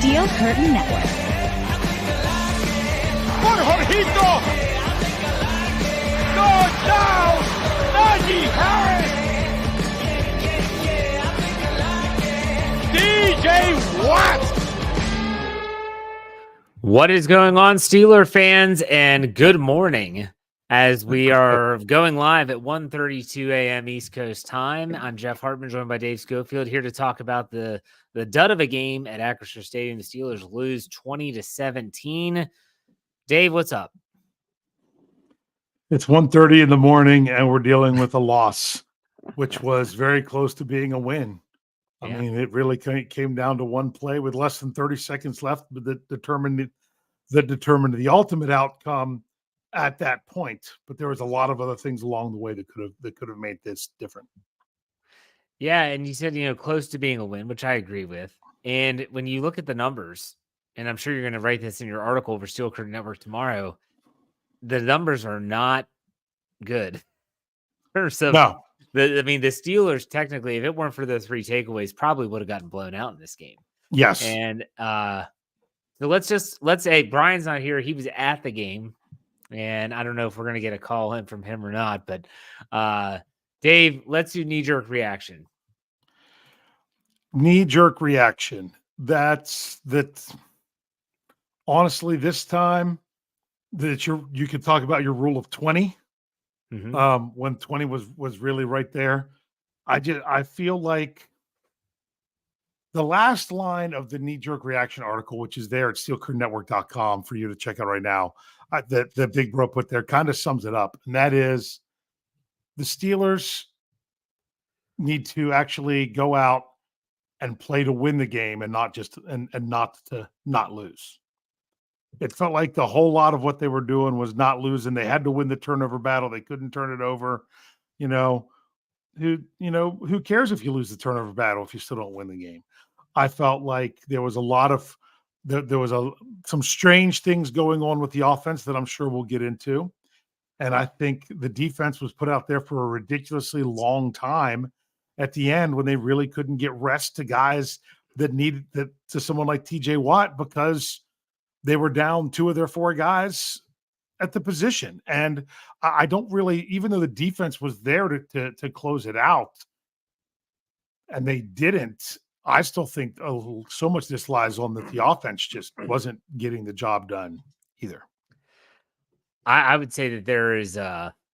Steel Curtain Network. ¡Por Jorgito! ¡Go down! Najee Harris! DJ Watt! What is going on, Steeler fans, and good morning as we are going live at 1:32 a.m. East Coast time. I'm Jeff Hartman, joined by Dave Schofield, here to talk about the dud of a game at Acrisure Stadium. The Steelers lose 20-17. Dave, what's up? It's 1:30 in the morning, and we're dealing with a loss, which was very close to being a win. I mean, it really came down to one play with less than 30 seconds left that determined the ultimate outcome at that point. But there was a lot of other things along the way that could have made this different. Yeah, and you said, close to being a win, which I agree with. And when you look at the numbers, and I'm sure you're going to write this in your article for Steel Curtain Network tomorrow, the numbers are not good. No. The Steelers, technically, if it weren't for the 3 takeaways, probably would have gotten blown out in this game. Yes. And so let's say Brian's not here. He was at the game, and I don't know if we're going to get a call in from him or not, but Dave, let's do knee-jerk reaction. Knee-jerk reaction. That's honestly, this time that you could talk about your rule of 20. Mm-hmm. When 20 was really right there. I feel like the last line of the knee-jerk reaction article, which is there at steelcurtainnetwork.com for you to check out right now, that Big Bro put there kind of sums it up. And that is, the Steelers need to actually go out and play to win the game and not just and not to not lose. It felt like the whole lot of what they were doing was not losing. They had to win the turnover battle. They couldn't turn it over. Who cares if you lose the turnover battle if you still don't win the game? I felt like there was a lot of some strange things going on with the offense that I'm sure we'll get into. And I think the defense was put out there for a ridiculously long time at the end when they really couldn't get rest to guys that needed that, to someone like TJ Watt, because they were down 2 of their 4 guys at the position. And I don't really, even though the defense was there to close it out, and they didn't, I still think so much of this lies on that the offense just wasn't getting the job done either. I would say that there is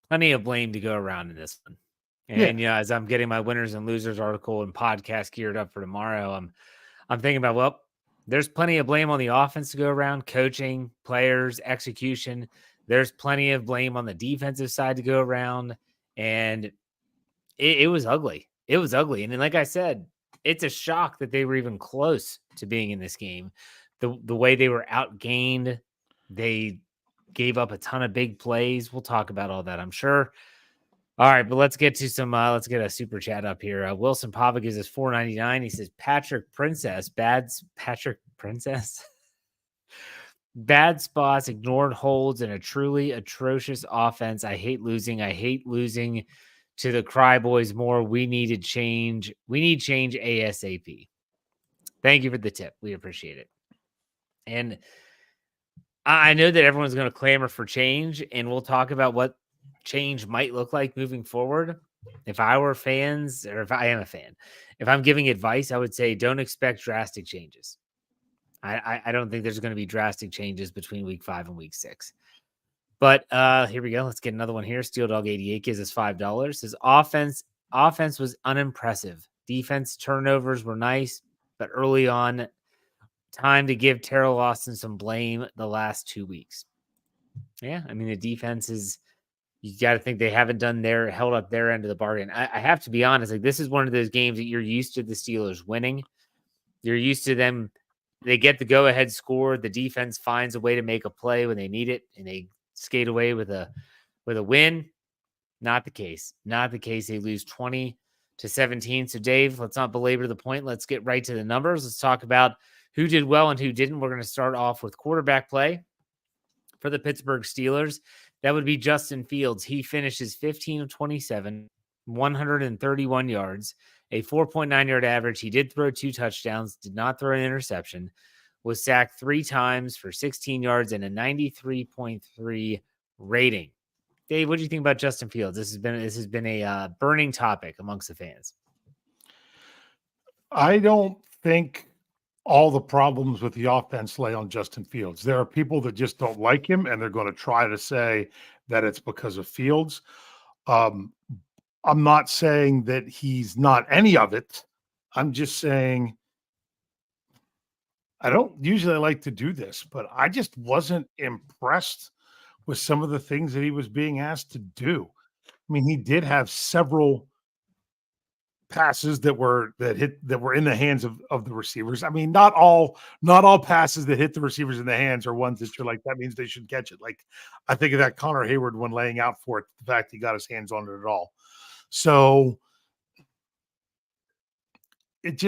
plenty of blame to go around in this one. And as I'm getting my winners and losers article and podcast geared up for tomorrow, I'm thinking about, well, there's plenty of blame on the offense to go around, coaching, players, execution. There's plenty of blame on the defensive side to go around. And it was ugly. It was ugly. And then, like I said, it's a shock that they were even close to being in this game. The way they were outgained, they gave up a ton of big plays. We'll talk about all that, I'm sure. All right, but let's get to some. Let's get a super chat up here. Wilson Pava gives us $4.99. He says Patrick Princess, bad spots, ignored holds, and a truly atrocious offense. I hate losing. I hate losing to the Cry Boys more. We needed change. We need change ASAP. Thank you for the tip. We appreciate it. And I know that everyone's going to clamor for change, and we'll talk about what change might look like moving forward. If I were fans, or if I am a fan, if I'm giving advice, I would say don't expect drastic changes. I don't think there's going to be drastic changes between week 5 and week 6. But here we go. Let's get another one here. Steel Dog 88 gives us $5. His offense was unimpressive. Defense turnovers were nice, but early on, time to give Terrell Austin some blame the last 2 weeks. Yeah, I mean, the defense is, you got to think they haven't held up their end of the bargain. I have to be honest, like, this is one of those games that you're used to the Steelers winning. You're used to them. They get the go-ahead score. The defense finds a way to make a play when they need it, and they skate away with a win. Not the case. Not the case. They lose 20-17. So, Dave, let's not belabor the point. Let's get right to the numbers. Let's talk about who did well and who didn't. We're going to start off with quarterback play for the Pittsburgh Steelers. That would be Justin Fields. He finishes 15 of 27, 131 yards, a 4.9 yard average. He did throw 2 touchdowns, did not throw an interception. was sacked 3 times for 16 yards and a 93.3 rating. Dave, what do you think about Justin Fields? This has been a burning topic amongst the fans. I don't think all the problems with the offense lay on Justin Fields. There are people that just don't like him, and they're going to try to say that it's because of Fields. I'm not saying that he's not any of it. I'm just saying I don't usually like to do this, but I just wasn't impressed with some of the things that he was being asked to do. I mean, he did have several passes that were in the hands of the receivers. I mean, not all passes that hit the receivers in the hands are ones that you're like, that means they should catch it. Like, I think of that Connor Hayward one laying out for it, the fact he got his hands on it at all. So it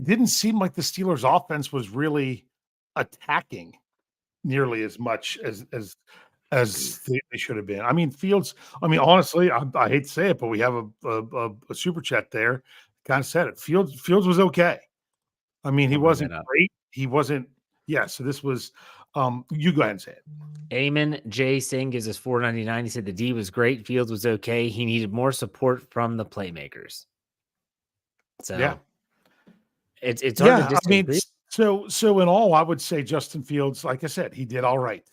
didn't seem like the Steelers offense was really attacking nearly as much as they should have been. I mean, Fields, honestly, I hate to say it, but we have a super chat there. Kind of said it. Fields was okay. I mean, he wasn't great. He wasn't. Yeah. So this was. You go ahead and say it. Eamon J. Singh gives us $4.99. He said the D was great. Fields was okay. He needed more support from the playmakers. So yeah, it's hard to disagree. I mean, so in all, I would say Justin Fields, like I said, he did all right,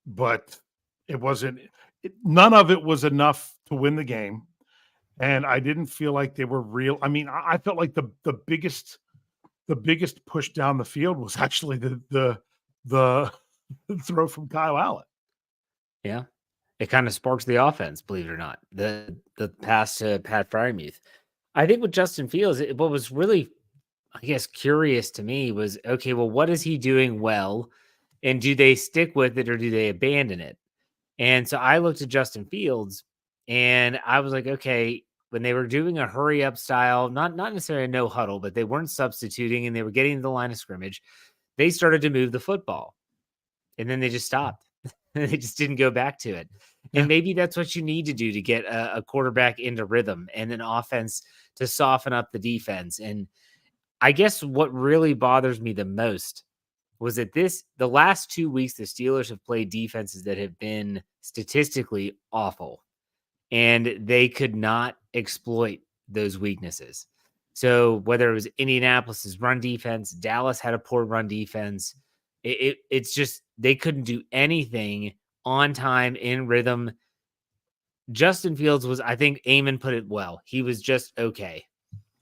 but it wasn't. None of it was enough to win the game, and I didn't feel like they were real. I mean, I felt like the biggest push down the field was actually the throw from Kyle Allen. Yeah, it kind of sparks the offense, believe it or not. The pass to Pat Freiermuth. I think with Justin Fields, what was really, I guess, curious to me was, okay, well, what is he doing well? And do they stick with it or do they abandon it? And so I looked at Justin Fields and I was like, okay, when they were doing a hurry up style, not necessarily a no huddle, but they weren't substituting and they were getting to the line of scrimmage, they started to move the football. And then they just stopped. They just didn't go back to it. Yeah. And maybe that's what you need to do to get a quarterback into rhythm and an offense to soften up the defense. And I guess what really bothers me the most was that the last 2 weeks, the Steelers have played defenses that have been statistically awful, and they could not exploit those weaknesses. So whether it was Indianapolis's run defense, Dallas had a poor run defense. It's just, they couldn't do anything on time, in rhythm. Justin Fields was, I think Eamon put it well, he was just okay.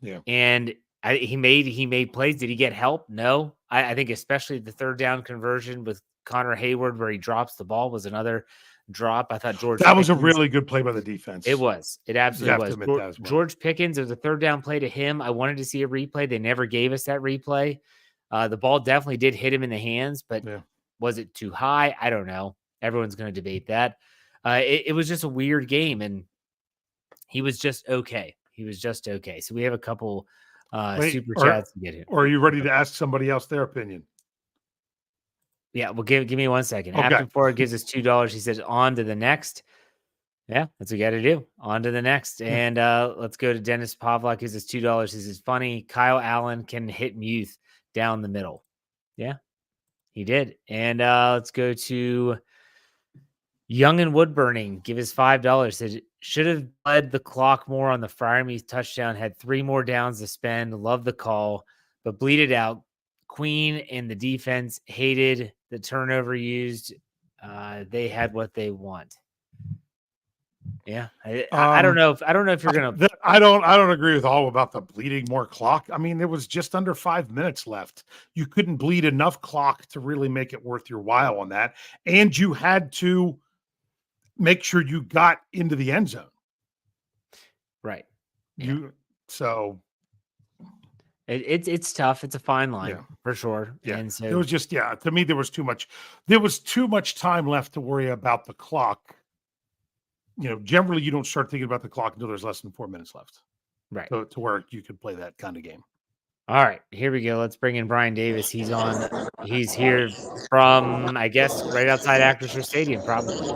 Yeah. And he made plays. Did he get help? No. I think especially the third down conversion with Connor Hayward where he drops the ball was another drop. I thought that was a really good play by the defense. It was. It absolutely was. George Pickens, it was a third down play to him. I wanted to see a replay. They never gave us that replay. The ball definitely did hit him in the hands, but was it too high? I don't know. Everyone's going to debate that. It was just a weird game, and he was just okay. So we have a couple super chats to get in. Or are you ready to ask somebody else their opinion? Yeah, well, give me 1 second. Okay. Captain Ford gives us $2. He says, on to the next. Yeah, that's what we got to do. On to the next. And let's go to Dennis Pavlak. Gives us $2. He says, funny, Kyle Allen can hit Muth down the middle. Yeah, he did. And let's go to Young and Woodburning. Give us $5. Said, should have led the clock more on the Freiermuth touchdown. Had 3 more downs to spend. Love the call, but bleeded out. Queen and the defense hated the turnover used. They had what they want. Yeah, I don't know if you're gonna. I don't agree with all about the bleeding more clock. I mean, there was just under 5 minutes left. You couldn't bleed enough clock to really make it worth your while on that, and you had to make sure you got into the end zone. Right. It's tough. It's a fine line for sure. Yeah. And so it was just, to me, there was too much time left to worry about the clock. You know, generally you don't start thinking about the clock until there's less than 4 minutes left. Right. To where you could play that kind of game. All right, here we go. Let's bring in Brian Davis. He's here from, I guess, right outside Acrisure Stadium, probably.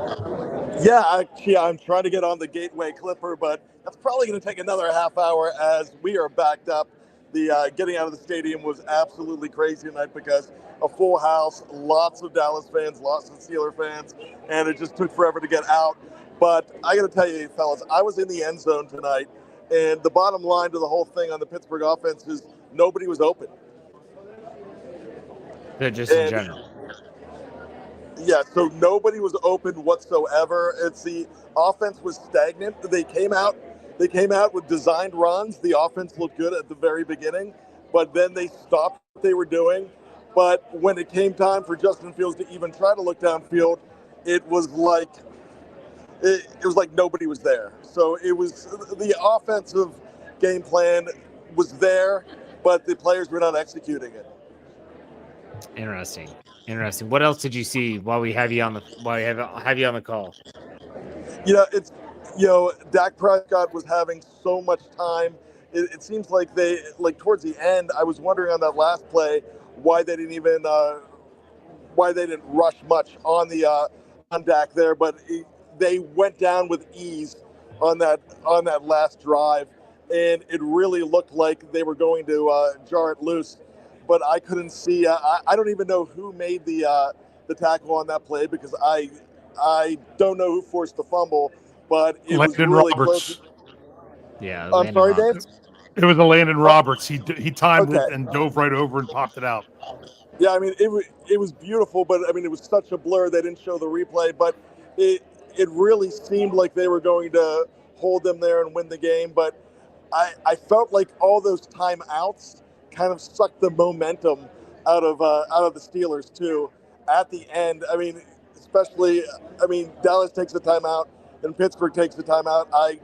Yeah, actually, I'm trying to get on the Gateway Clipper, but that's probably going to take another half hour as we are backed up the getting out of the stadium was absolutely crazy tonight because a full house, lots of Dallas fans, lots of Steeler fans, and it just took forever to get out. But I got to tell you, fellas, I was in the end zone tonight, and the bottom line to the whole thing on the Pittsburgh offense is nobody was open. Just in general. Yeah, so nobody was open whatsoever. It's the offense was stagnant. They came out with designed runs. The offense looked good at the very beginning, but then they stopped what they were doing. But when it came time for Justin Fields to even try to look downfield, it was like nobody was there. So it was the offensive game plan was there, but the players were not executing it. Interesting. What else did you see while we have you on the call? Dak Prescott was having so much time. It seems like towards the end, I was wondering on that last play why they didn't rush much on Dak there, but they went down with ease on that last drive, and it really looked like they were going to jar it loose. But I couldn't see. I don't even know who made the tackle on that play because I don't know who forced the fumble. But it Landon was really Roberts. close. Yeah, I'm sorry, Dave. It was a Landon Roberts. He timed Okay. it and dove right over and popped it out. Yeah, I mean it was beautiful, but I mean it was such a blur. They didn't show the replay, but it really seemed like they were going to hold them there and win the game. But I felt like all those timeouts kind of sucked the momentum out of the Steelers too. At the end, I mean, Dallas takes a timeout and Pittsburgh takes a timeout. I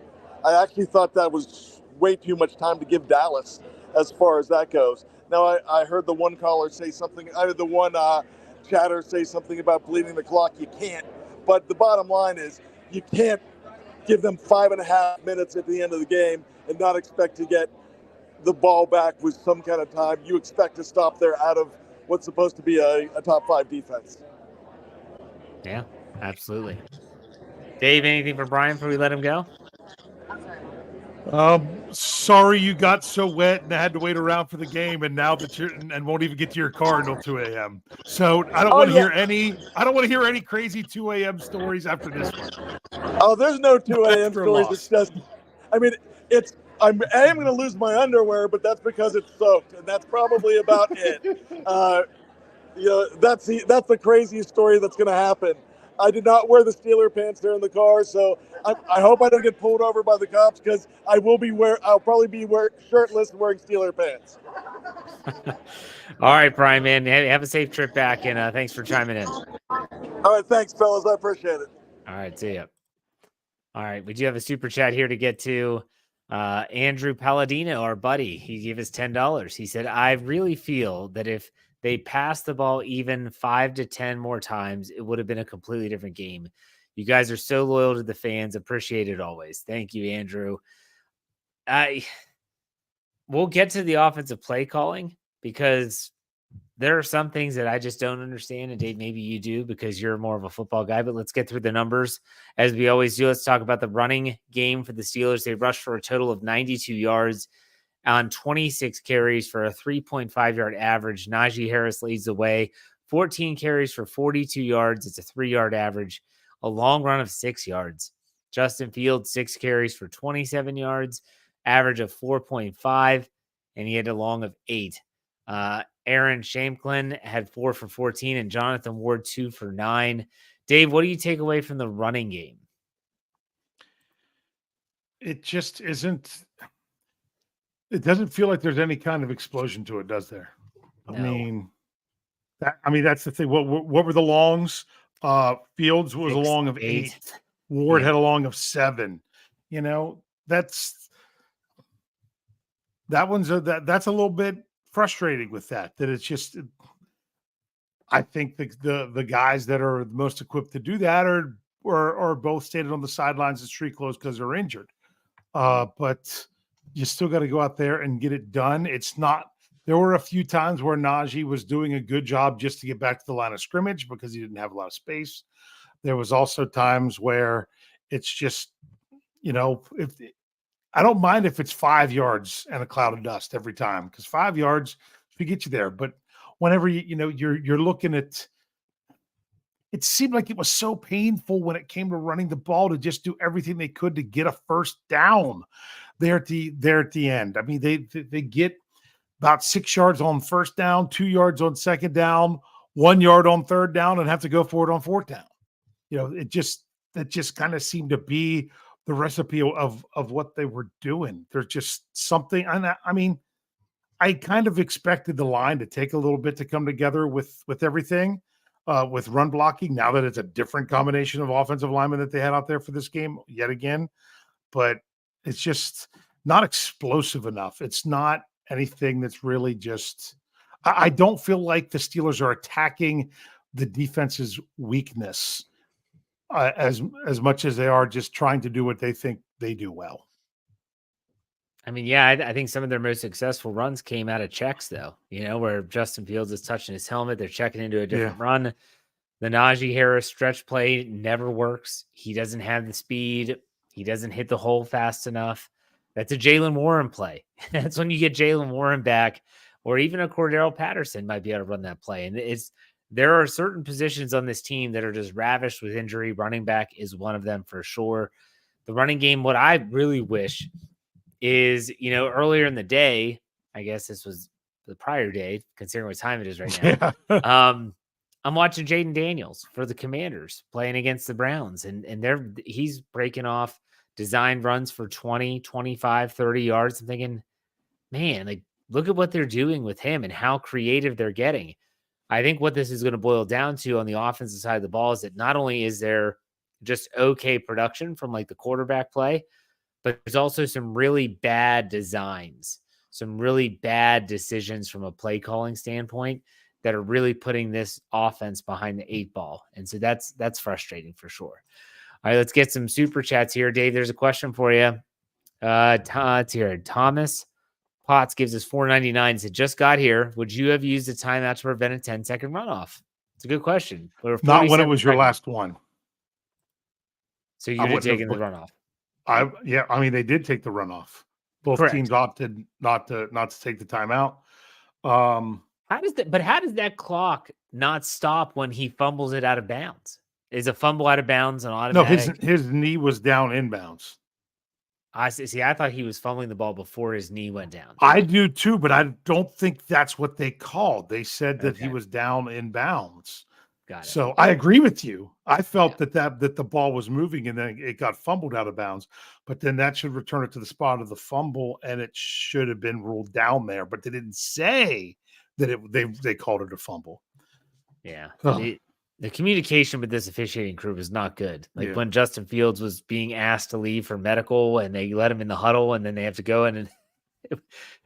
actually thought that was way too much time to give Dallas as far as that goes. Now I heard the one caller say something. I heard the one chatter say something about bleeding the clock. You can't. But the bottom line is you can't give them 5.5 minutes at the end of the game and not expect to get the ball back with some kind of time. You expect to stop there out of what's supposed to be a top 5 defense. Yeah, absolutely. Dave, anything for Brian before we let him go? Sorry you got so wet and had to wait around for the game, and now that and won't even get to your car until 2 a.m. So I don't want to hear any crazy 2 a.m. stories after this one. Oh, there's no 2 a.m. stories. It's just, I mean, I am going to lose my underwear, but that's because it's soaked, and that's probably about it. That's the craziest story that's going to happen. I did not wear the Steeler pants there in the car, so I hope I don't get pulled over by the cops because I'll probably be shirtless and wearing Steeler pants. All right, Brian, man, have a safe trip back, and thanks for chiming in. All right, thanks, fellas. I appreciate it. All right, see ya. All right, we do have a super chat here to get to. Andrew Palladino, our buddy, he gave us $10. He said, I really feel that if they passed the ball even 5 to 10 more times, it would have been a completely different game. You guys are so loyal to the fans. Appreciate it always. Thank you, Andrew. We'll get to the offensive play calling because there are some things that I just don't understand. And Dave, maybe you do because you're more of a football guy, but let's get through the numbers as we always do. Let's talk about the running game for the Steelers. They rushed for a total of 92 yards on 26 carries for a 3.5 yard average. Najee Harris leads the way, 14 carries for 42 yards. It's a 3-yard average, a long run of 6 yards. Justin Fields, 6 carries for 27 yards, average of 4.5, and he had a long of 8. Aaron Shamklin had 4 for 14 and Jonathan Ward 2 for 9. Dave, what do you take away from the running game? It just isn't. It doesn't feel like there's any kind of explosion to it, does there? No. I mean, that's the thing. What were the longs? Fields was 6, a long of 8. Ward had a long of 7. That's a little bit frustrating with that it's just. I think the guys that are most equipped to do that are both standing on the sidelines in street clothes because they're injured. But you still got to go out there and get it done. It's not. There were a few times where Najee was doing a good job just to get back to the line of scrimmage because he didn't have a lot of space. There was also times where it's just, if I don't mind if it's 5 yards and a cloud of dust every time, because 5 yards should get you there. But whenever you're looking at, it seemed like it was so painful when it came to running the ball to just do everything they could to get a first down there at the end. I mean, they get about 6 yards on first down, 2 yards on second down, 1 yard on third down, and have to go for it on fourth down. It just kind of seemed to be the recipe of what they were doing. There's just something. And I mean, I kind of expected the line to take a little bit to come together with everything, with run blocking, now that it's a different combination of offensive linemen that they had out there for this game yet again. But it's just not explosive enough. It's not anything that's really just, I don't feel like the Steelers are attacking the defense's weakness as much as they are just trying to do what they think they do well. I mean, yeah, I think some of their most successful runs came out of checks, though, where Justin Fields is touching his helmet. They're checking into a different run. The Najee Harris stretch play never works. He doesn't have the speed. He doesn't hit the hole fast enough. That's a Jalen Warren play. That's when you get Jalen Warren back, or even a Cordero Patterson might be able to run that play. And there are certain positions on this team that are just ravished with injury. Running back is one of them for sure. The running game, what I really wish is, earlier in the day, I guess this was the prior day, considering what time it is right now. Yeah. I'm watching Jaden Daniels for the Commanders playing against the Browns, and he's breaking off designed runs for 20, 25, 30 yards. I'm thinking, man, like, look at what they're doing with him and how creative they're getting. I think what this is going to boil down to on the offensive side of the ball is that not only is there just okay production from like the quarterback play, but there's also some really bad designs, some really bad decisions from a play calling standpoint that are really putting this offense behind the 8 ball. And so that's frustrating for sure. All right, let's get some super chats here. Dave, there's a question for you. It's here. Thomas Potts gives us $4.99. Said, just got here. Would you have used a timeout to prevent a 10-second runoff? It's a good question. Not when it was your last one. So you would have taken the runoff. I mean, they did take the runoff. Both Correct. teams opted not to take the timeout. How does that clock not stop when he fumbles it out of bounds? Is a fumble out of bounds an automatic? No, his knee was down inbounds. I see. I thought he was fumbling the ball before his knee went down. I do too, but I don't think that's what they called. They said that he was down inbounds. Got it. So I agree with you. I felt that the ball was moving and then it got fumbled out of bounds, but then that should return it to the spot of the fumble and it should have been ruled down there. But they didn't say that they called it a fumble. Yeah. Oh. The communication with this officiating crew was not good. Like when Justin Fields was being asked to leave for medical and they let him in the huddle and then they have to go in, and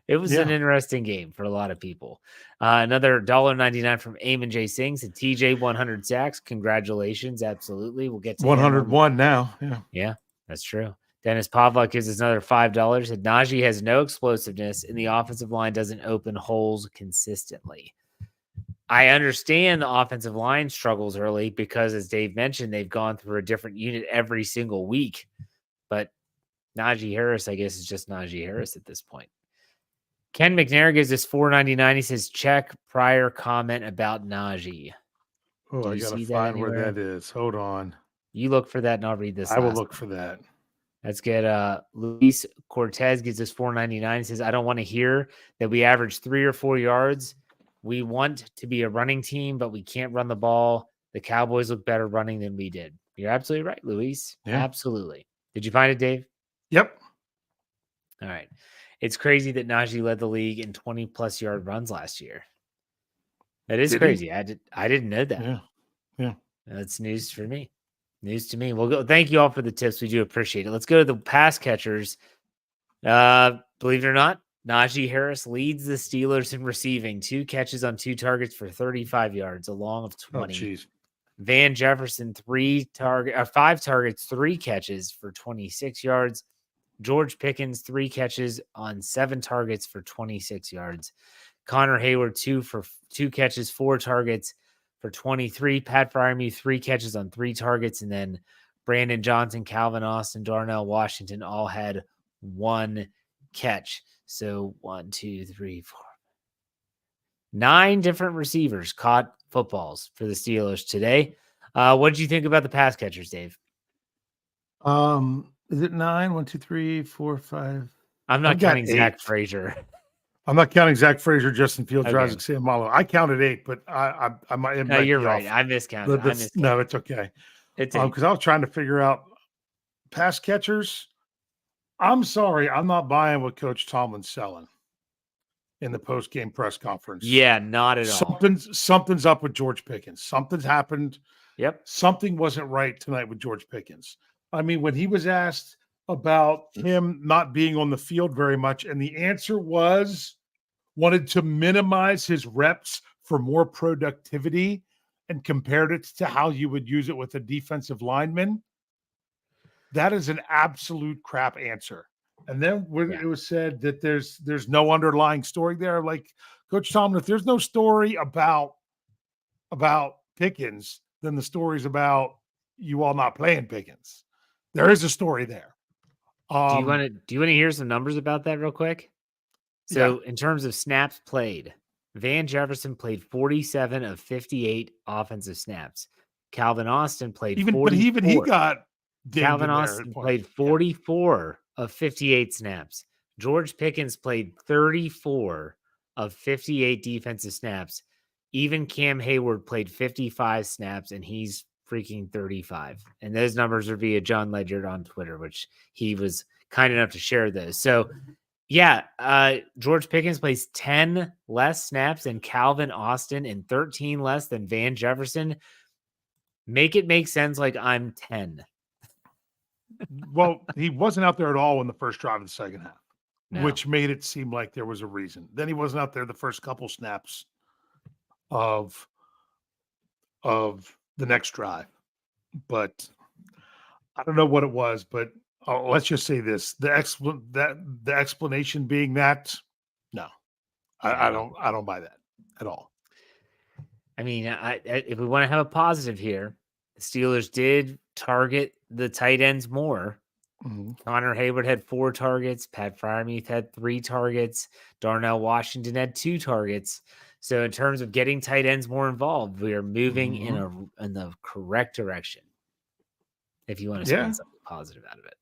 it was an interesting game for a lot of people. Another $1.99 from Eamon J. Sings and TJ 100 sacks. Congratulations. Absolutely. We'll get to 101 now. Yeah, that's true. Dennis Pavlak gives us another $5. Said Najee has no explosiveness and the offensive line doesn't open holes consistently. I understand the offensive line struggles early because, as Dave mentioned, they've gone through a different unit every single week. But Najee Harris, I guess, is just Najee Harris at this point. Ken McNair gives us $4.99. He says, check prior comment about Najee. Oh, I got to find where that is. Hold on. You look for that and I'll read this. I will look for that. Let's get Luis Cortez gives us $4.99. He says, I don't want to hear that we average 3 or 4 yards. We want to be a running team, but we can't run the ball. The Cowboys look better running than we did. You're absolutely right, Luis. Yeah. Absolutely. Did you find it, Dave? Yep. All right. It's crazy that Najee led the league in 20-plus yard runs last year. That is crazy. I didn't know that. Yeah. That's news for me. News to me. Well, go. Thank you all for the tips. We do appreciate it. Let's go to the pass catchers. Believe it or not, Najee Harris leads the Steelers in receiving. 2 catches on 2 targets for 35 yards, a long of 20. Oh, Van Jefferson, 5 targets, 3 catches for 26 yards. George Pickens, 3 catches on 7 targets for 26 yards. Connor Hayward, 2 catches, 4 targets for 23. Pat Freiermuth, 3 catches on 3 targets. And then Brandon Johnson, Calvin Austin, Darnell Washington all had 1 catch. So 1, 2, 3, 4. 9 different receivers caught footballs for the Steelers today. What did you think about the pass catchers, Dave? Is it 9? 1, 2, 3, 4, 5. I'm not I've got counting Zach 8. Frazier. I'm not counting Zach Frazier, Justin Fields, Okay. Isaac Seumalo. I counted 8, but I might. No, you're right. I miscounted. No, it's okay. It's because I was trying to figure out pass catchers. I'm sorry, I'm not buying what Coach Tomlin's selling in the post-game press conference. Yeah, not at all. Something's up with George Pickens. Something's happened. Yep. Something wasn't right tonight with George Pickens. I mean, when he was asked about him not being on the field very much, and the answer was wanted to minimize his reps for more productivity and compared it to how you would use it with a defensive lineman. That is an absolute crap answer. And then when it was said that there's no underlying story there, like Coach Tomlin, if there's no story about Pickens, then the story's about you all not playing Pickens. There is a story there. Do you want to hear some numbers about that real quick? So in terms of snaps played, Van Jefferson played 47 of 58 offensive snaps. Calvin Austin played 44. He got Calvin Austin played 44 of 58 snaps. George Pickens played 34 of 58 defensive snaps. Even Cam Hayward played 55 snaps, and he's freaking 35. And those numbers are via John Ledyard on Twitter, which he was kind enough to share those. So, George Pickens plays 10 less snaps than Calvin Austin and 13 less than Van Jefferson. Make it make sense like I'm 10. Well, he wasn't out there at all in the first drive of the second half, No. which made it seem like there was a reason. Then he wasn't out there the first couple snaps of the next drive. But I don't know what it was, but let's just say this: the explanation being that, no, I don't buy that at all. I mean, if we want to have a positive here, the Steelers did target the tight ends more. Mm-hmm. Connor Hayward had 4 targets. Pat Freiermuth had 3 targets. Darnell Washington had 2 targets. So in terms of getting tight ends more involved, we are moving in the correct direction. If you want to spend something positive out of it.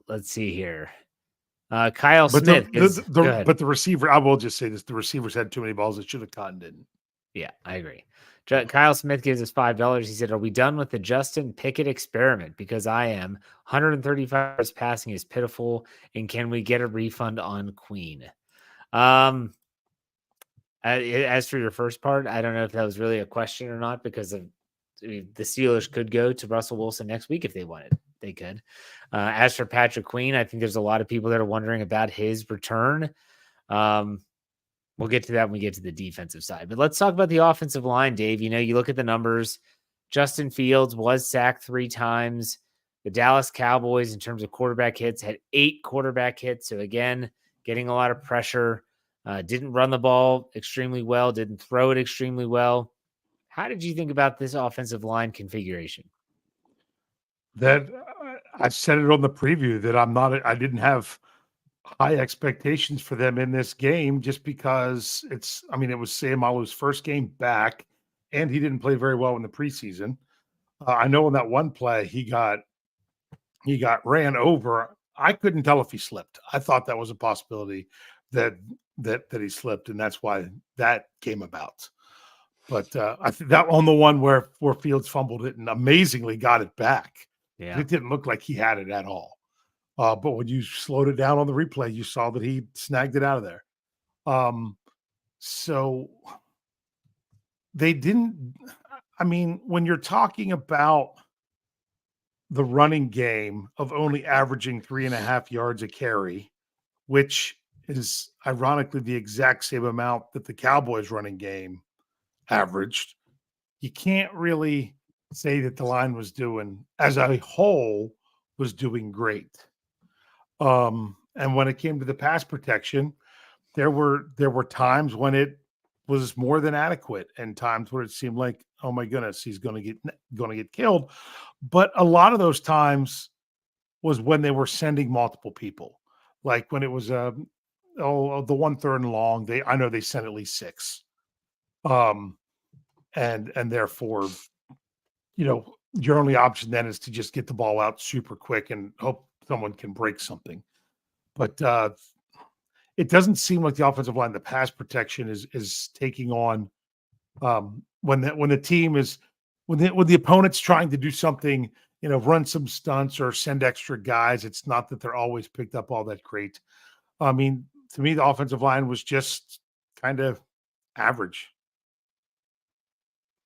Let's see here. Kyle Smith. But the receiver, I will just say this: the receivers had too many balls that should have caught and didn't. Yeah, I agree. Kyle Smith gives us $5. He said, "Are we done with the Justin Pickett experiment? Because I am. 135 yards passing is pitiful, and can we get a refund on Queen?" As for your first part, I don't know if that was really a question or not, because the Steelers could go to Russell Wilson next week if they wanted. They could. As for Patrick Queen, I think there's a lot of people that are wondering about his return. We'll get to that when we get to the defensive side. But let's talk about the offensive line, Dave. You look at the numbers. Justin Fields was sacked 3 times. The Dallas Cowboys, in terms of quarterback hits, had 8 quarterback hits. So, again, getting a lot of pressure. Didn't run the ball extremely well. Didn't throw it extremely well. How did you think about this offensive line configuration? That I said it on the preview that I didn't have high expectations for them in this game, just because it was Seumalo's first game back, and he didn't play very well in the preseason. I know in that one play he got ran over. I couldn't tell if he slipped. I thought that was a possibility that he slipped, and that's why that came about. But I think that on the one where Fields fumbled it and amazingly got it back. Yeah, it didn't look like he had it at all. But when you slowed it down on the replay, you saw that he snagged it out of there. So they didn't. I mean, when you're talking about the running game of only averaging 3.5 yards a carry, which is ironically the exact same amount that the Cowboys running game averaged, you can't really say that the line was doing, as a whole, was doing great. And when it came to the pass protection, there were times when it was more than adequate, and times where it seemed like, oh my goodness, he's going to get killed. But a lot of those times, was when they were sending multiple people. Like when it was the 1 3rd and long, I know they sent at least 6. And therefore, your only option then is to just get the ball out super quick and hope someone can break something. But it doesn't seem like the offensive line, the pass protection is taking on when the team is when the opponent's trying to do something, run some stunts or send extra guys. It's not that they're always picked up all that great. I mean, to me, the offensive line was just kind of average.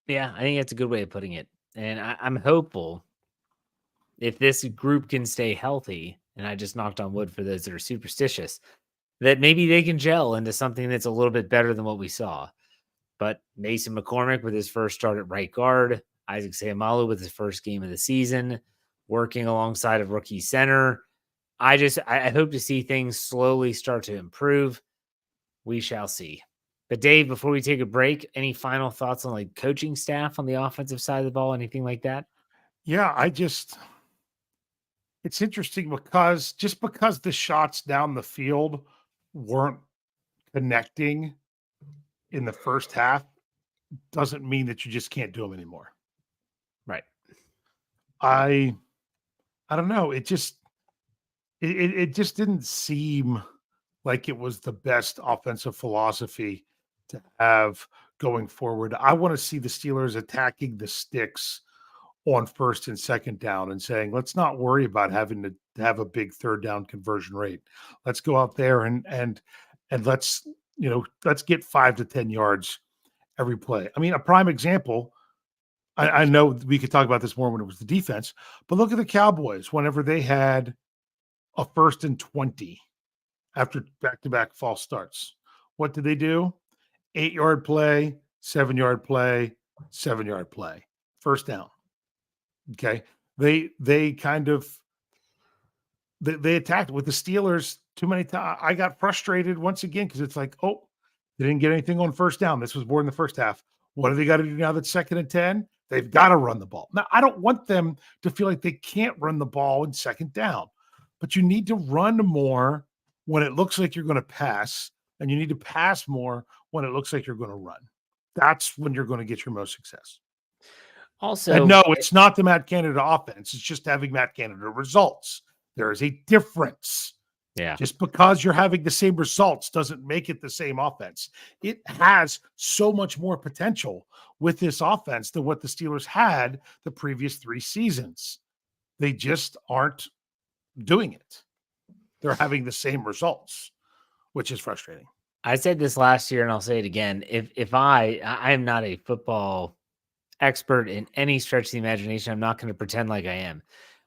Yeah, I think that's a good way of putting it. And I'm hopeful if this group can stay healthy, and I just knocked on wood for those that are superstitious, that maybe they can gel into something that's a little bit better than what we saw. But Mason McCormick with his first start at right guard, Isaac Seumalo with his first game of the season, working alongside of rookie center. I hope to see things slowly start to improve. We shall see. But Dave, before we take a break, any final thoughts on like coaching staff on the offensive side of the ball, anything like that? Yeah, it's interesting because the shots down the field weren't connecting in the first half doesn't mean that you just can't do them anymore. Right. I don't know. It just didn't seem like it was the best offensive philosophy to have going forward. I want to see the Steelers attacking the sticks on 1st and 2nd down and saying, let's not worry about having to have a big 3rd down conversion rate. Let's go out there and let's get 5 to 10 yards every play. I mean, a prime example, I know we could talk about this more when it was the defense, but look at the Cowboys whenever they had a 1st and 20 after back-to-back false starts. What did they do? 8-yard play, 7-yard play, 7-yard play. 1st down. Okay. They kind of they attacked with the Steelers too many times. I got frustrated once again because it's like, oh, they didn't get anything on 1st down. This was more in the first half. What do they got to do now that's 2nd and 10? They've got to run the ball. Now, I don't want them to feel like they can't run the ball in 2nd down, but you need to run more when it looks like you're going to pass, and you need to pass more when it looks like you're going to run. That's when you're going to get your most success. Also, and no, it's not the Matt Canada offense. It's just having Matt Canada results. There is a difference. Yeah. Just because you're having the same results doesn't make it the same offense. It has so much more potential with this offense than what the Steelers had the previous 3 seasons. They just aren't doing it. They're having the same results, which is frustrating. I said this last year and I'll say it again. If I am not a football expert in any stretch of the imagination, I'm not going to pretend like I am.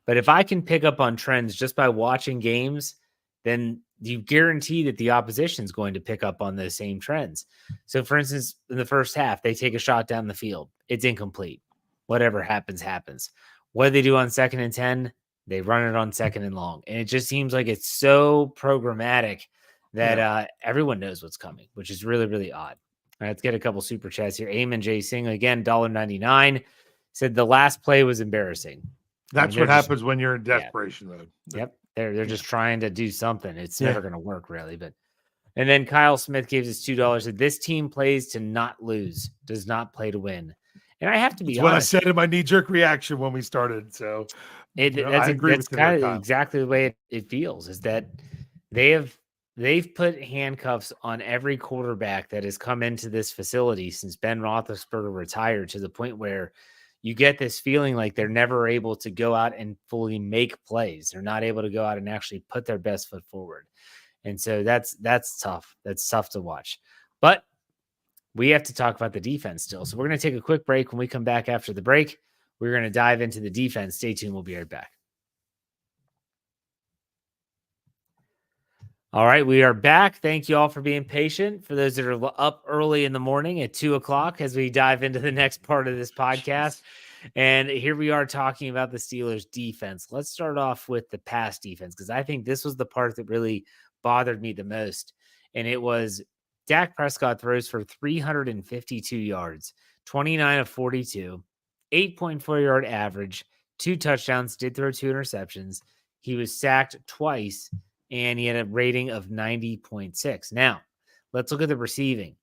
But if I can pick up on trends just by watching games, then you guarantee that the opposition is going to pick up on those same trends. So, for instance, in the first half, they take a shot down the field. It's incomplete. Whatever happens, happens. What do they do on 2nd and 10? They run it on 2nd and long. And it just seems like it's so programmatic that everyone knows what's coming, which is really, really odd. All right, let's get a couple super chats here. Eamon J. Singh, again, $1.99, said the last play was embarrassing. That's what happens when you're in desperation mode. Yep. They're just trying to do something. It's never going to work really. And then Kyle Smith gives us $2. Said this team plays to not lose, does not play to win. And I have to be That's honest. what I said in my knee-jerk reaction when we started. So I agree. That's kind of exactly the way it feels, is that they've put handcuffs on every quarterback that has come into this facility since Ben Roethlisberger retired, to the point where you get this feeling like they're never able to go out and fully make plays. They're not able to go out and actually put their best foot forward. And so that's tough. That's tough to watch. But we have to talk about the defense still. So we're going to take a quick break. When we come back after the break, we're going to dive into the defense. Stay tuned. We'll be right back. All right, we are back. Thank you all for being patient. For those that are up early in the morning at 2:00 as we dive into the next part of this podcast. And here we are talking about the Steelers defense. Let's start off with the pass defense, because I think this was the part that really bothered me the most. And it was Dak Prescott throws for 352 yards, 29 of 42, 8.4 yard average, 2 touchdowns, did throw 2 interceptions. He was sacked twice, and he had a rating of 90.6. Now, let's look at the receiving.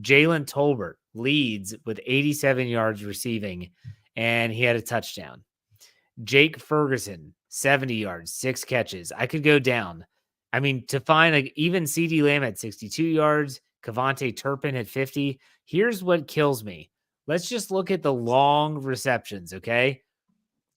Jalen Tolbert leads with 87 yards receiving, and he had a touchdown. Jake Ferguson, 70 yards, 6 catches. I could go down. I mean, to find like even CeeDee Lamb had 62 yards, Kevontae Turpin had 50. Here's what kills me. Let's just look at the long receptions, okay?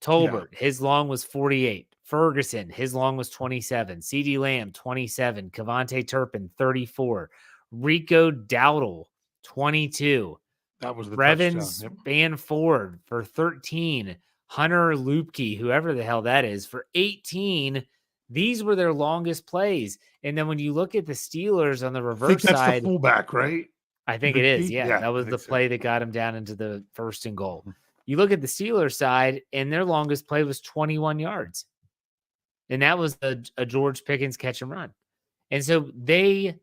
Tolbert, his long was 48. Ferguson, his long was 27. CeeDee Lamb, 27. Kevontae Turpin, 34. Rico Dowdle, 22. That was the Brevin touchdown. Spanford for 13. Hunter Lupke, whoever the hell that is, for 18. These were their longest plays. And then when you look at the Steelers on the reverse that's side, the fullback, right? I think it is. Lupke? Yeah, that was the play that got him down into the 1st and goal. You look at the Steelers side, and their longest play was 21 yards. And that was a George Pickens catch and run. And so the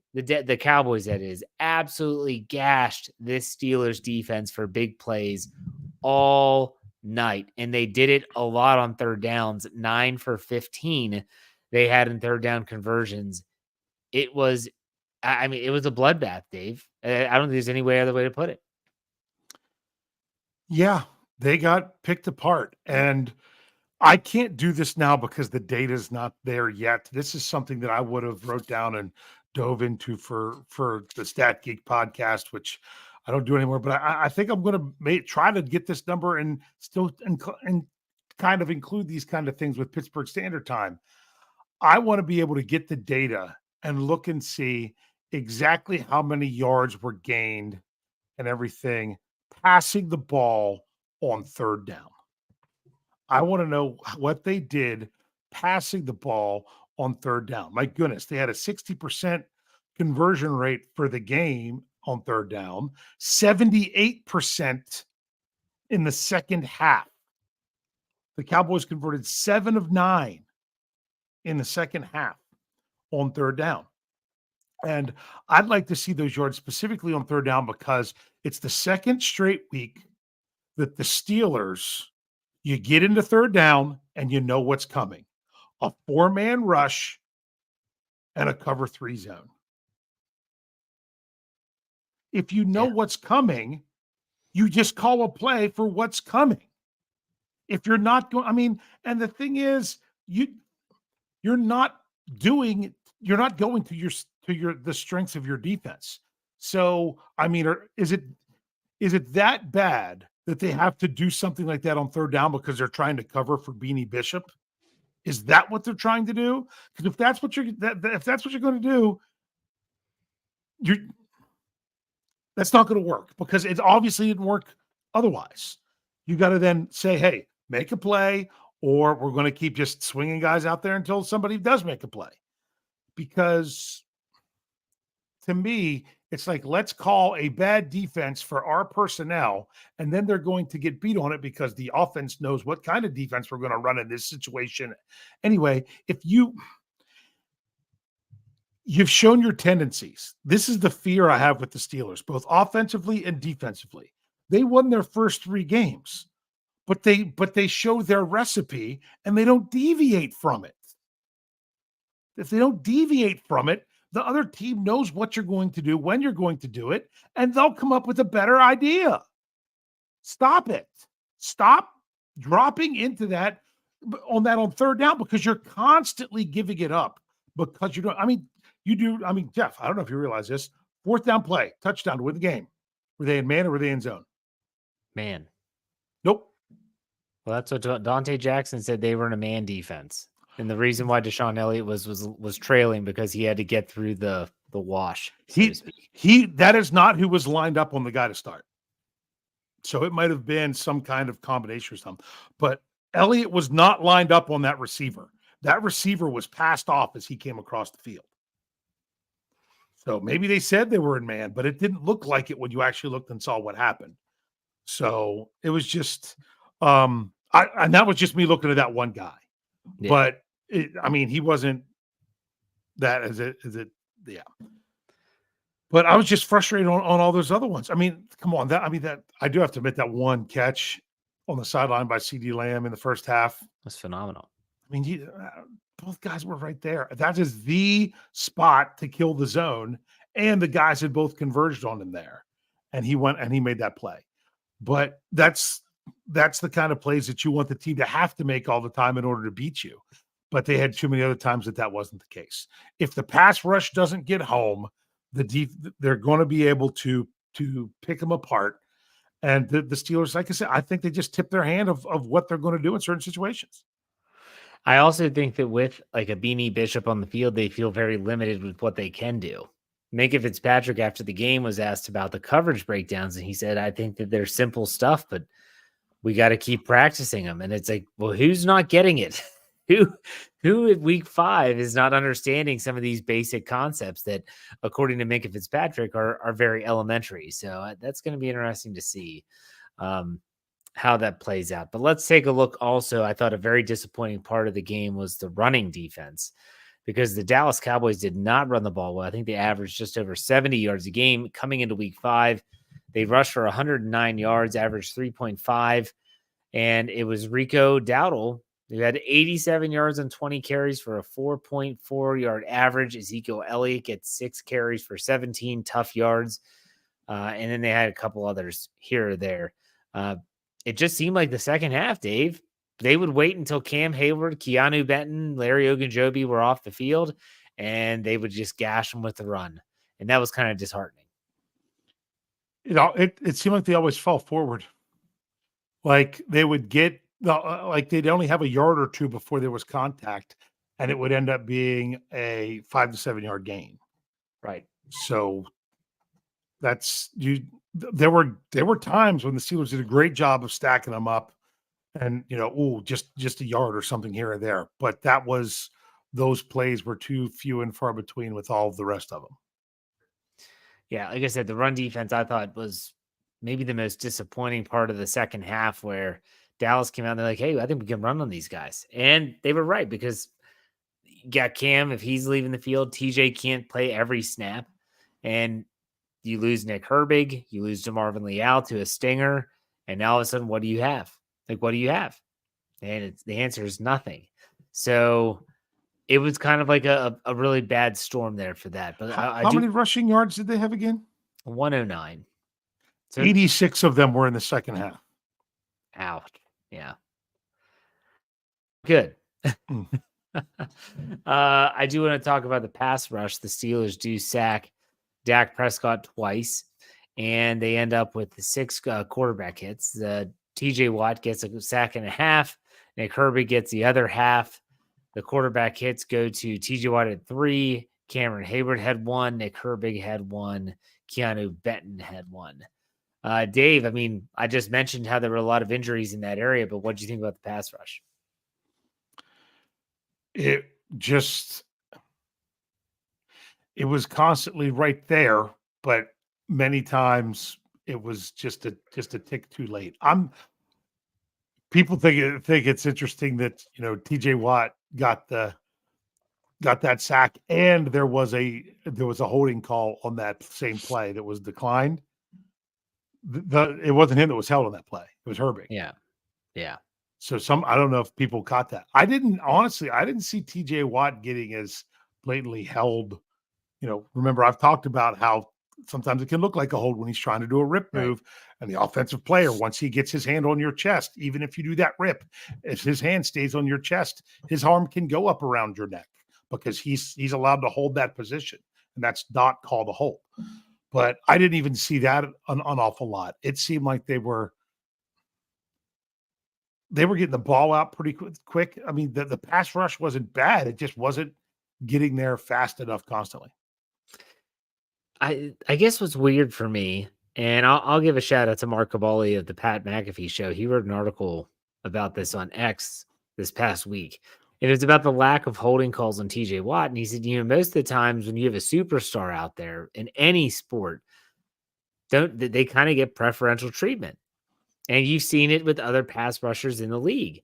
Cowboys, that is, absolutely gashed this Steelers defense for big plays all night. And they did it a lot on third downs. 9 for 15 they had in third down conversions. It was a bloodbath, Dave. I don't think there's any other way to put it. Yeah, they got picked apart. And I can't do this now because the data is not there yet. This is something that I would have wrote down and dove into for the Stat Geek podcast, which I don't do anymore. But I think I'm going to try to get this number and still and kind of include these kind of things with Pittsburgh Standard Time. I want to be able to get the data and look and see exactly how many yards were gained and everything passing the ball on third down. I want to know what they did passing the ball on third down. My goodness, they had a 60% conversion rate for the game on third down, 78% in the second half. The Cowboys converted 7 of 9 in the second half on third down. And I'd like to see those yards specifically on third down because it's the second straight week that the Steelers, you get into third down and you know what's coming. A 4-man rush and a cover 3 zone. If you know what's coming, you just call a play for what's coming. If you're not going, and the thing is, you're not going to the strengths of your defense. So, is it that bad that they have to do something like that on third down because they're trying to cover for Beanie Bishop? Is that what they're trying to do? Because if that's what you're going to do, that's not going to work because it obviously didn't work otherwise. You got to then say, hey, make a play, or we're going to keep just swinging guys out there until somebody does make a play. Because to me, it's like, let's call a bad defense for our personnel, and then they're going to get beat on it because the offense knows what kind of defense we're going to run in this situation. Anyway, if you've shown your tendencies. This is the fear I have with the Steelers, both offensively and defensively. They won their first 3 games, but they show their recipe and they don't deviate from it. If they don't deviate from it, the other team knows what you're going to do, when you're going to do it, and they'll come up with a better idea. Stop it. Stop dropping into that on third down because you're constantly giving it up because you don't. Jeff, I don't know if you realize this. 4th down play, touchdown to win the game. Were they in man or were they in zone? Man. Nope. Well, that's what Dante Jackson said. They were in a man defense. And the reason why Deshaun Elliott was trailing because he had to get through the wash. That is not who was lined up on the guy to start. So it might have been some kind of combination or something. But Elliott was not lined up on that receiver. That receiver was passed off as he came across the field. So maybe they said they were in man, but it didn't look like it when you actually looked and saw what happened. So it was just, and that was just me looking at that one guy. Yeah. But he wasn't that as it. Yeah. But I was just frustrated on all those other ones. Come on. That I do have to admit that one catch on the sideline by CeeDee Lamb in the first half was phenomenal. I mean, both guys were right there. That is the spot to kill the zone, and the guys had both converged on him there, and he went and he made that play. But that's the kind of plays that you want the team to have to make all the time in order to beat you. But they had too many other times that wasn't the case. If the pass rush doesn't get home, they're going to be able to pick them apart. And the Steelers, like I said, I think they just tip their hand of what they're going to do in certain situations. I also think that with like a Beanie Bishop on the field, they feel very limited with what they can do. Minka Fitzpatrick, after the game, was asked about the coverage breakdowns, and he said, I think that they're simple stuff, but we got to keep practicing them. And it's like, well, who's not getting it? Who at week 5 is not understanding some of these basic concepts that, according to Minka Fitzpatrick, are very elementary. So that's going to be interesting to see how that plays out. But let's take a look also. I thought a very disappointing part of the game was the running defense, because the Dallas Cowboys did not run the ball well. I think they averaged just over 70 yards a game coming into week 5. They rushed for 109 yards, averaged 3.5. And it was Rico Dowdle who had 87 yards and 20 carries for a 4.4 yard average. Ezekiel Elliott gets 6 carries for 17 tough yards. And then they had a couple others here or there. It just seemed like the second half, Dave, they would wait until Cam Hayward, Keanu Benton, Larry Ogunjobi were off the field, and they would just gash them with the run. And that was kind of disheartening. It seemed like they always fell forward. Like they would get, like they'd only have a yard or two before there was contact, and it would end up being a 5 to 7 yard gain. Right. So that's you. There were times when the Steelers did a great job of stacking them up, and just a yard or something here or there. But those plays were too few and far between with all of the rest of them. Yeah, like I said, the run defense I thought was maybe the most disappointing part of the second half, where Dallas came out and they're like, hey, I think we can run on these guys. And they were right, because you got Cam, if he's leaving the field, TJ can't play every snap. And you lose Nick Herbig, you lose DeMarvin Leal to a stinger, and now all of a sudden, what do you have? Like, what do you have? And the answer is nothing. So it was kind of like a really bad storm there for that. But how many rushing yards did they have again? 109. So 86 of them were in the second half. Ouch. Yeah. Good. I do want to talk about the pass rush. The Steelers do sack Dak Prescott twice, and they end up with 6 quarterback hits. The TJ Watt gets a sack and a half. Nick Herbig gets the other half. The quarterback hits go to TJ Watt at 3. Cameron Hayward had 1. Nick Herbig had 1. Keanu Benton had 1. Dave, I mean, I just mentioned how there were a lot of injuries in that area, but what did you think about the pass rush? It was constantly right there, but many times it was just a tick too late. People think it's interesting that TJ Watt got that sack, and there was a holding call on that same play that was declined. It wasn't him that was held on that play. It was Herbig. Yeah. So I don't know if people caught that. I didn't see TJ Watt getting as blatantly held. Remember, I've talked about how sometimes it can look like a hold when he's trying to do a rip move, and the offensive player, once he gets his hand on your chest, even if you do that rip, if his hand stays on your chest, his arm can go up around your neck because he's allowed to hold that position, and that's not called a hold. But I didn't even see that an awful lot. It seemed like they were getting the ball out pretty quick. I mean, the pass rush wasn't bad. It just wasn't getting there fast enough constantly. I guess what's weird for me, and I'll give a shout out to Mark Cabali of the Pat McAfee Show. He wrote an article about this on X this past week. And it's about the lack of holding calls on TJ Watt. And he said, most of the times when you have a superstar out there in any sport, they kind of get preferential treatment. And you've seen it with other pass rushers in the league.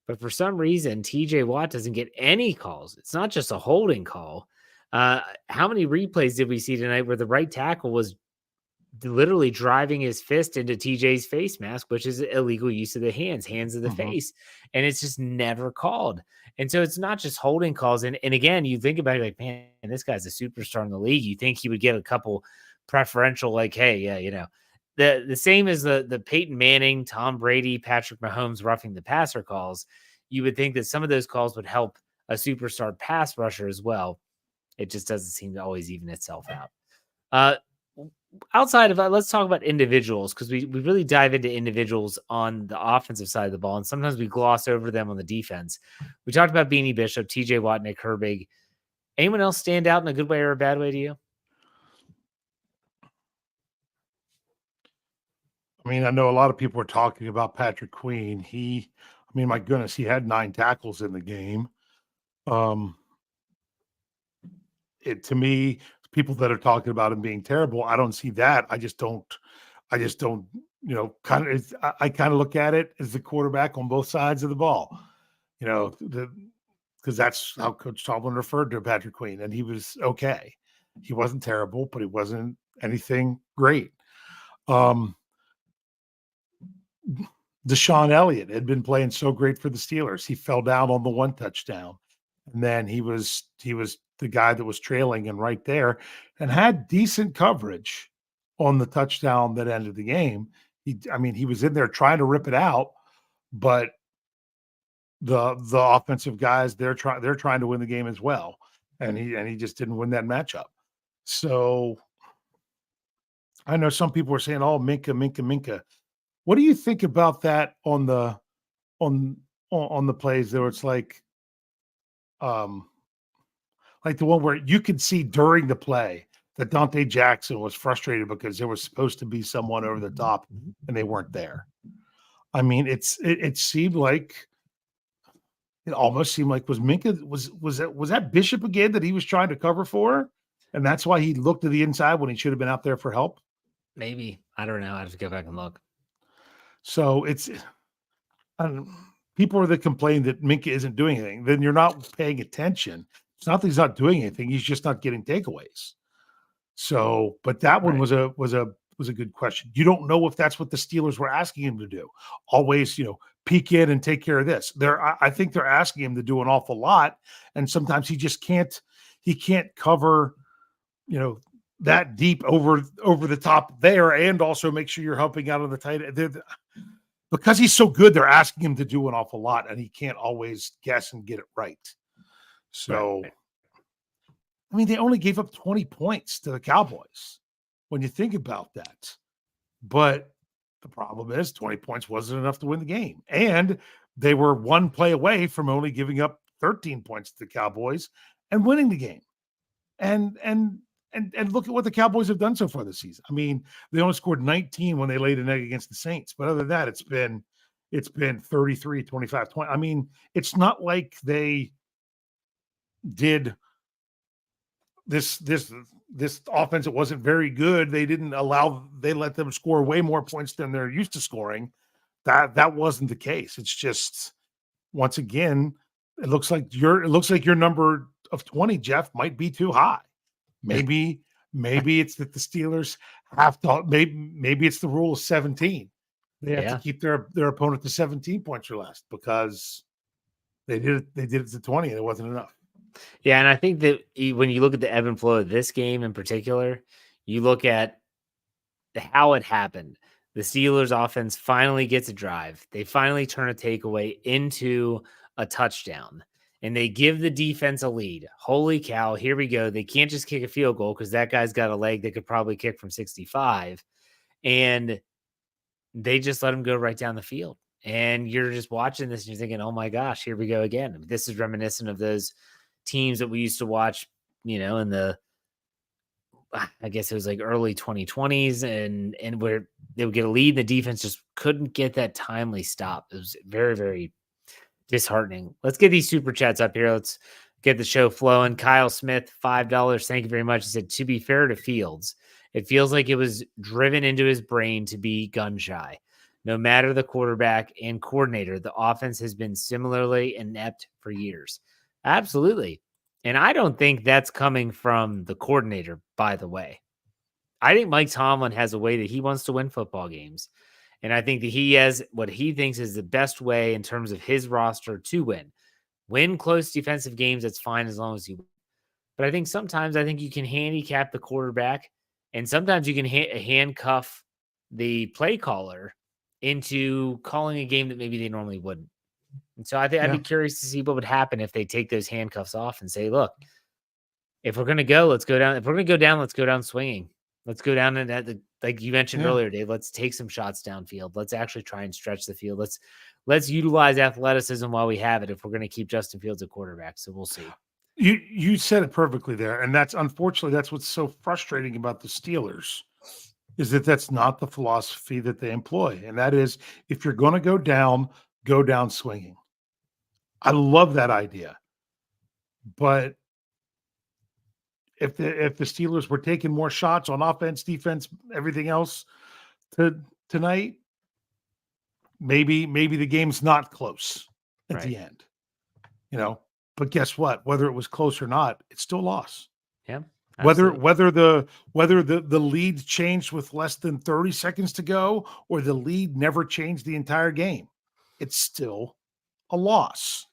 But for some reason, TJ Watt doesn't get any calls. It's not just a holding call. How many replays did we see tonight where the right tackle was literally driving his fist into TJ's face mask, which is illegal use of the hands of the Mhm. face. And it's just never called. And so it's not just holding calls. And again, you think about it like, man, this guy's a superstar in the league. You think he would get a couple preferential, like, hey, yeah, the same as the Peyton Manning, Tom Brady, Patrick Mahomes roughing the passer calls. You would think that some of those calls would help a superstar pass rusher as well. It just doesn't seem to always even itself out. Outside of that, let's talk about individuals, because we really dive into individuals on the offensive side of the ball, and sometimes we gloss over them on the defense. We talked about Beanie Bishop, TJ Watt, Nick Herbig. Anyone else stand out in a good way or a bad way to you? I mean, I know a lot of people are talking about Patrick Queen. My goodness, he had 9 tackles in the game. To me, people that are talking about him being terrible, I don't see that. I just don't, I kind of look at it as the quarterback on both sides of the ball, because that's how Coach Tomlin referred to Patrick Queen, and he was okay. He wasn't terrible, but he wasn't anything great. Deshaun Elliott had been playing so great for the Steelers. He fell down on the 1 touchdown, and then he was the guy that was trailing and right there, and had decent coverage on the touchdown that ended the game. He was in there trying to rip it out, but the offensive guys, they're trying to win the game as well, and he just didn't win that matchup. So I know some people are saying, "Oh, Minka." What do you think about that on the plays there? It's like the one where you could see during the play that Dante Jackson was frustrated because there was supposed to be someone over the top and they weren't there. I mean, it seemed like, it almost seemed like, was Minka, was that Bishop again that he was trying to cover for? And that's why he looked to the inside when he should have been out there for help? Maybe. I don't know. I have to go back and look. So people are that complain that Minka isn't doing anything. Then you're not paying attention. It's not that he's not doing anything. He's just not getting takeaways. So, but that one was a good question. You don't know if that's what the Steelers were asking him to do. Always, peek in and take care of this. I think they're asking him to do an awful lot, and sometimes he just can't. He can't cover, that deep over the top there, and also make sure you're helping out on the tight end. Because he's so good, they're asking him to do an awful lot, and he can't always guess and get it right. So, they only gave up 20 points to the Cowboys when you think about that. But the problem is 20 points wasn't enough to win the game. And they were 1 play away from only giving up 13 points to the Cowboys and winning the game. And look at what the Cowboys have done so far this season. They only scored 19 when they laid an egg against the Saints. But other than that, it's been 33, 25, 20. It's not like they did this offense. It wasn't very good. They let them score way more points than they're used to scoring. That wasn't the case. It's just, once again, it looks like your number of 20, Jeff, might be too high. Maybe it's that the Steelers have to, maybe it's the rule of 17. They have to keep their opponent to 17 points or less, because they did it to 20 and it wasn't enough. Yeah, and I think that when you look at the ebb and flow of this game in particular, you look at how it happened. The Steelers offense finally gets a drive. They finally turn a takeaway into a touchdown, and they give the defense a lead. Holy cow, here we go. They can't just kick a field goal because that guy's got a leg that could probably kick from 65, and they just let him go right down the field. And you're just watching this and you're thinking, oh my gosh, here we go again. This is reminiscent of those teams that we used to watch, in the, I guess it was like early 2020s, and where they would get a lead, the defense just couldn't get that timely stop. It was very, very disheartening. Let's get these super chats up here. Let's get the show flowing. Kyle Smith, $5. Thank you very much. He said, to be fair to Fields, it feels like it was driven into his brain to be gun shy. No matter the quarterback and coordinator, the offense has been similarly inept for years. Absolutely. And I don't think that's coming from the coordinator, by the way. I think Mike Tomlin has a way that he wants to win football games. And I think that he has what he thinks is the best way in terms of his roster to win. Win close defensive games, that's fine as long as you win. But I think sometimes you can handicap the quarterback, and sometimes you can handcuff the play caller into calling a game that maybe they normally wouldn't. And so I think I'd be curious to see what would happen if they take those handcuffs off and say, look, if we're going to go, let's go down. If we're going to go down, let's go down swinging. Let's go down and like you mentioned earlier, Dave, let's take some shots downfield. Let's actually try and stretch the field. Let's utilize athleticism while we have it if we're going to keep Justin Fields at quarterback. So we'll see. You said it perfectly there. And that's what's so frustrating about the Steelers is that's not the philosophy that they employ. And that is, if you're going to go down swinging. I love that idea. But if the Steelers were taking more shots on offense, defense, everything else tonight, maybe the game's not close at the end, but guess what? Whether it was close or not, it's still a loss. Yeah. Absolutely. Whether the lead changed with less than 30 seconds to go, or the lead never changed the entire game, it's still a loss.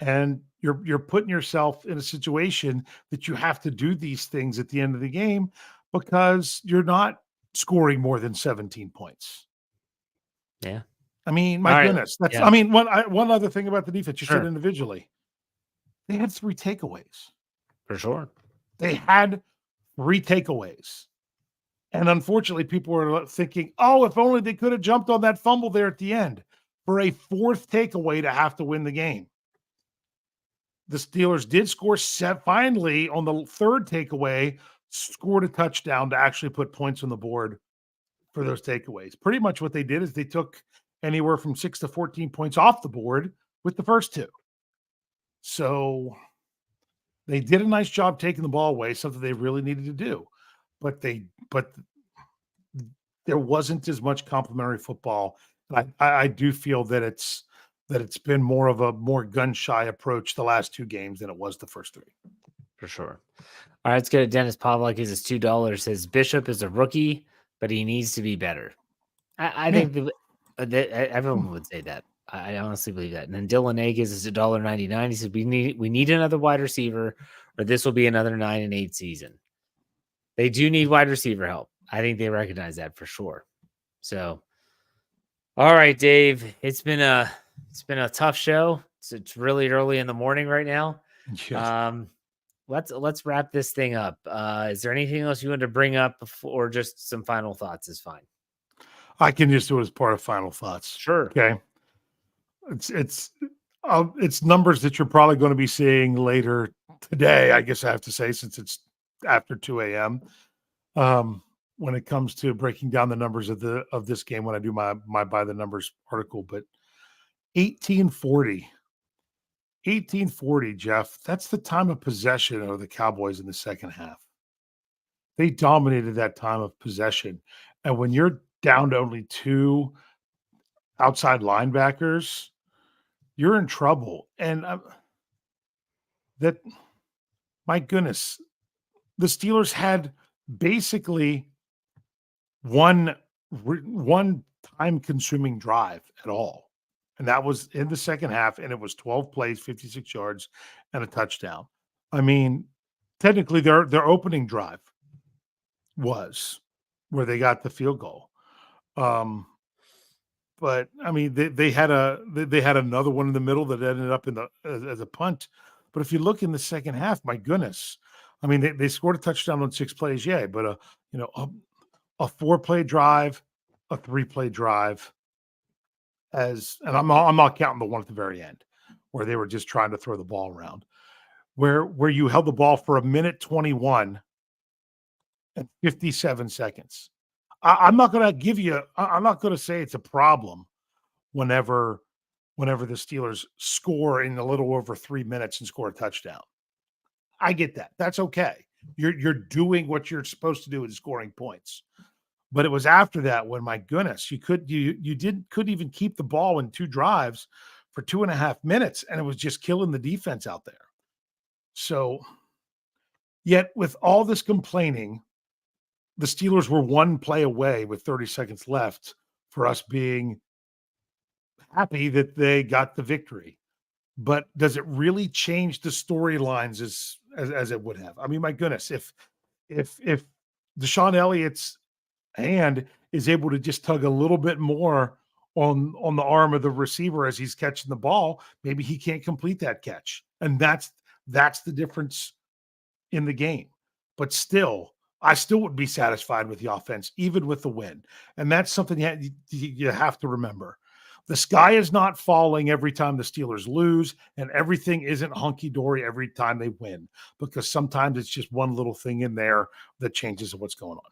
And you're putting yourself in a situation that you have to do these things at the end of the game because you're not scoring more than 17 points. Yeah. I mean, my goodness. That's I mean, one other thing about the defense, you said individually, they had 3 takeaways. For sure. They had 3 takeaways. And unfortunately, people were thinking, oh, if only they could have jumped on that fumble there at the end for a 4th takeaway to have to win the game. The Steelers did score finally on the 3rd takeaway, scored a touchdown to actually put points on the board for those takeaways. Pretty much what they did is they took anywhere from 6 to 14 points off the board with the first 2. So they did a nice job taking the ball away, something they really needed to do. But there wasn't as much complimentary football. And I do feel that it's been more of a gun-shy approach the last 2 games than it was the first 3. For sure. All right, let's go to Dennis Pavlik. His is $2. Says Bishop is a rookie, but he needs to be better. I think that everyone would say that. I honestly believe that. And then Dylan Akins is $1.99. He said we need another wide receiver, or this will be another 9-8 season. They do need wide receiver help. I think they recognize that for sure. So, all right, Dave. It's been a tough show. It's really early in the morning right now. Yes. Let's wrap this thing up. Is there anything else you want to bring up or just some final thoughts is fine? I can just do it as part of final thoughts. Sure. Okay. It's numbers that you're probably going to be seeing later today, I guess I have to say, since it's after 2 a.m. When it comes to breaking down the numbers of this game, when I do my by the numbers article, but 1840, Jeff, that's the time of possession of the Cowboys in the second half. They dominated that time of possession. And when you're down to only 2 outside linebackers, you're in trouble. And my goodness, the Steelers had basically one time-consuming drive at all. And that was in the second half, and it was 12 plays, 56 yards, and a touchdown. I mean, technically, their opening drive was where they got the field goal. But I mean, they had another one in the middle that ended up as a punt. But if you look in the second half, my goodness, I mean, they scored a touchdown on 6 plays, but a 4-play drive, a 3-play drive. And I'm not counting the one at the very end where they were just trying to throw the ball around, where you held the ball for 1:21 and 57 seconds. I'm not going to say it's a problem whenever the Steelers score in a little over 3 minutes and score a touchdown. I get that. That's okay. You're doing what you're supposed to do in scoring points. But it was after that when, my goodness, you couldn't even keep the ball in 2 drives for 2.5 minutes, and it was just killing the defense out there. So, yet with all this complaining, the Steelers were one play away with 30 seconds left for us being happy that they got the victory. But does it really change the storylines as it would have? I mean, my goodness, if Deshaun Elliott's hand is able to just tug a little bit more on the arm of the receiver as he's catching the ball, maybe he can't complete that catch. And that's the difference in the game. But still, I still would be satisfied with the offense, even with the win. And that's something you have to remember. The sky is not falling every time the Steelers lose, and everything isn't hunky-dory every time they win, because sometimes it's just one little thing in there that changes what's going on.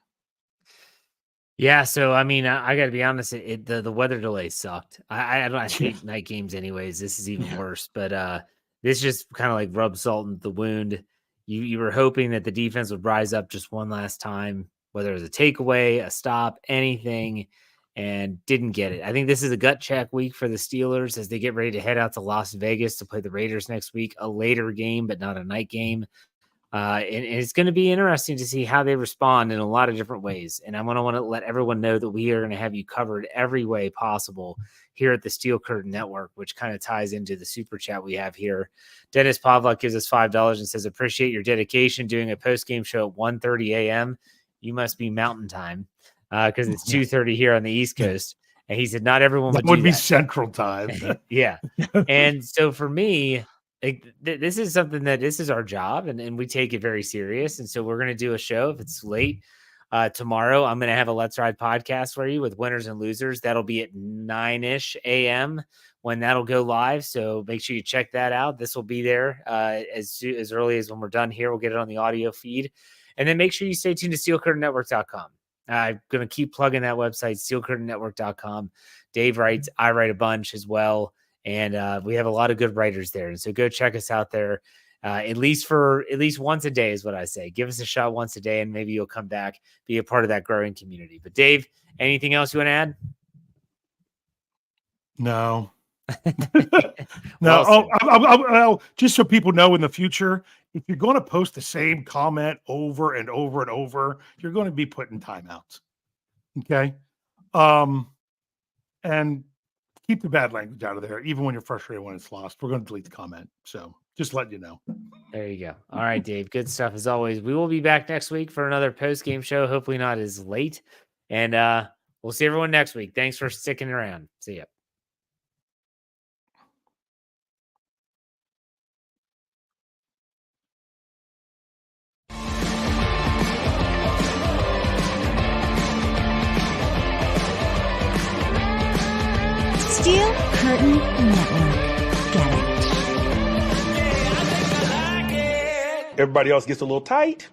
Yeah, so I mean, I got to be honest. The weather delay sucked. I hate night games, anyways. This is even worse. But this just kind of like rubbed salt in the wound. You were hoping that the defense would rise up just one last time, whether it was a takeaway, a stop, anything, and didn't get it. I think this is a gut check week for the Steelers as they get ready to head out to Las Vegas to play the Raiders next week. A later game, but not a night game. And it's going to be interesting to see how they respond in a lot of different ways. And I'm going to want to let everyone know that we are going to have you covered every way possible here at the Steel Curtain Network, which kind of ties into the super chat we have here. Dennis Pavlak gives us $5 and says, appreciate your dedication doing a post-game show at 1:30 a.m. You must be mountain time because it's 2:30 here on the East Coast. And he said, not everyone would be Central Time. Yeah. And so for me, this is something that this is our job and we take it very serious. And so we're going to do a show if it's late tomorrow. I'm going to have a Let's Ride podcast for you with winners and losers. That'll be at 9-ish a.m. when that'll go live. So make sure you check that out. This will be there as early as when we're done here. We'll get it on the audio feed. And then make sure you stay tuned to steelcurtainnetwork.com. I'm going to keep plugging that website, steelcurtainnetwork.com. Dave writes, I write a bunch as well. And we have a lot of good writers there. And so go check us out there at least once a day is what I say. Give us a shot once a day and maybe you'll come back, be a part of that growing community. But Dave, anything else you want to add? No. No. I'll just so people know in the future, if you're going to post the same comment over and over and over, you're going to be put in timeouts. Okay. And keep the bad language out of there, even when you're frustrated when it's lost. We're going to delete the comment. So just letting you know. There you go. All right, Dave. Good stuff as always. We will be back next week for another post-game show. Hopefully not as late. And we'll see everyone next week. Thanks for sticking around. See ya. Steel Curtain Network. Get it. Everybody else gets a little tight.